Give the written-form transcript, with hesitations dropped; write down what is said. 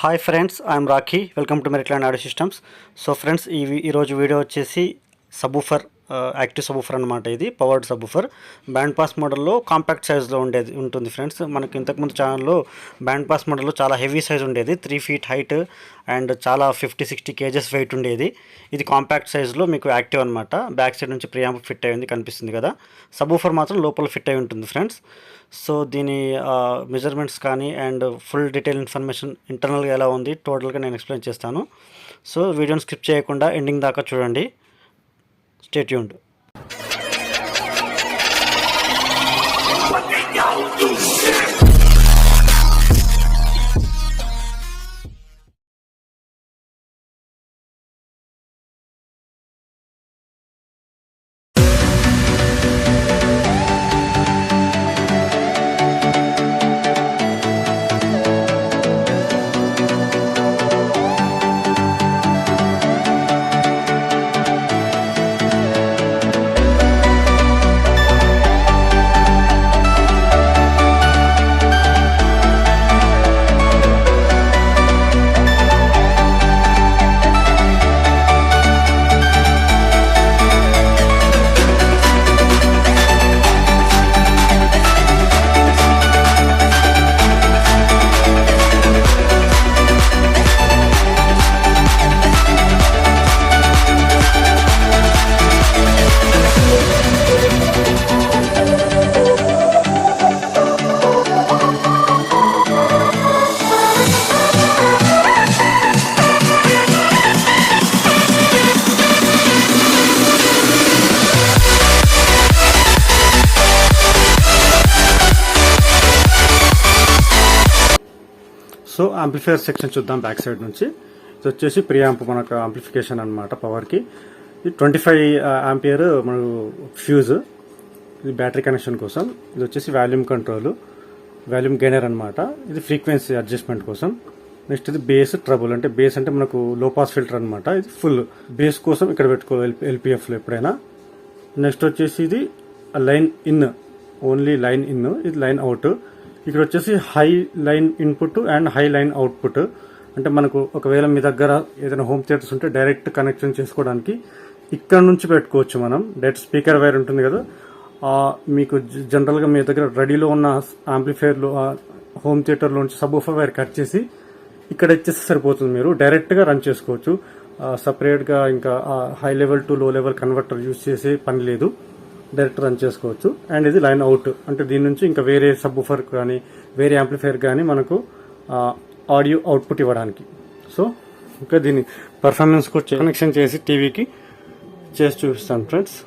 Hi friends, I'm Rakhi. Welcome to Mericland audio systems. So friends, ఈరోజు video వచ్చేసి subwoofer, active subwoofer అనమాట. ఇది powered subwoofer band pass మోడల్లో compact సైజ్లో ఉంటుంది ఫ్రెండ్స్. మనకి ఇంతకుముందు ఛానల్లో బ్యాండ్ పాస్ మోడల్లో చాలా హెవీ సైజ్ ఉండేది, 3 feet హైట్ అండ్ చాలా 50-60 kgs వెయిట్ ఉండేది. ఇది కాంపాక్ట్ సైజ్లో మీకు యాక్టివ్ అనమాట. బ్యాక్ సైడ్ నుంచి ప్రియాంప్ ఫిట్ అయ్యింది, కనిపిస్తుంది కదా. సబ్బూఫర్ మాత్రం లోపల ఫిట్ అయి ఉంటుంది ఫ్రెండ్స్. సో దీని మెజర్మెంట్స్ కానీ అండ్ ఫుల్ డీటెయిల్ ఇన్ఫర్మేషన్ ఇంటర్నల్గా ఎలా ఉంది టోటల్గా నేను ఎక్స్ప్లెయిన్ చేస్తాను. సో వీడియోని స్కిప్ చేయకుండా ఎండింగ్ దాకా చూడండి. Stay tuned. So amplifier section చూద్దాం బ్యాక్ సైడ్ నుంచి. ఇది వచ్చేసి ప్రియాంప్, మనకు యాంప్లిఫికేషన్ అనమాట పవర్కి. ఇది 25 ఆంపియర్ మనకు ఫ్యూజ్, ఇది బ్యాటరీ కనెక్షన్ కోసం. ఇది వచ్చేసి వాల్యూమ్ కంట్రోల్, వాల్యూమ్ గెయినర్ అనమాట. ఇది ఫ్రీక్వెన్సీ అడ్జస్ట్మెంట్ కోసం. నెక్స్ట్ ఇది బేస్ ట్రబుల్, అంటే బేస్ అంటే మనకు లో పాస్ ఫిల్టర్ అనమాట. ఇది ఫుల్ బేస్ కోసం ఇక్కడ పెట్టుకోవాలి ఎల్పిఎఫ్లో ఎప్పుడైనా. నెక్స్ట్ వచ్చేసి ఇది line in, only line in. ఇది లైన్ అవుట్. ఇక్కడ వచ్చేసి high line input and high line output. అంటే మనకు ఒకవేళ మీ దగ్గర ఏదైనా హోమ్ థియేటర్స్ ఉంటే డైరెక్ట్ కనెక్షన్ చేసుకోవడానికి ఇక్కడ నుంచి పెట్టుకోవచ్చు మనం. డైరెక్ట్ స్పీకర్ వైర్ ఉంటుంది కదా, మీకు జనరల్గా మీ దగ్గర రెడీలో ఉన్న యాంప్లిఫైయర్లో హోమ్ థియేటర్లో నుంచి సబ్బూఫర్ వైర్ కట్ చేసి ఇక్కడ ఇచ్చేస్తే సరిపోతుంది. మీరు డైరెక్ట్గా రన్ చేసుకోవచ్చు. సపరేట్గా ఇంకా హై లెవెల్ టు లో లెవెల్ కన్వర్టర్ యూజ్ చేసే పని లేదు, డైరెక్ట్ రన్ చేసుకోవచ్చు. అండ్ ఇది లైన్ అవుట్, అంటే దీని నుంచి ఇంకా వేరే సబ్బూఫర్ కానీ వేరే యాంప్లిఫైయర్ కానీ మనకు ఆడియో అవుట్పుట్ ఇవ్వడానికి. సో ఇంకా దీని పర్ఫార్మెన్స్ కూడా కనెక్షన్ చేసి టీవీకి చేసి చూపిస్తాను ఫ్రెండ్స్.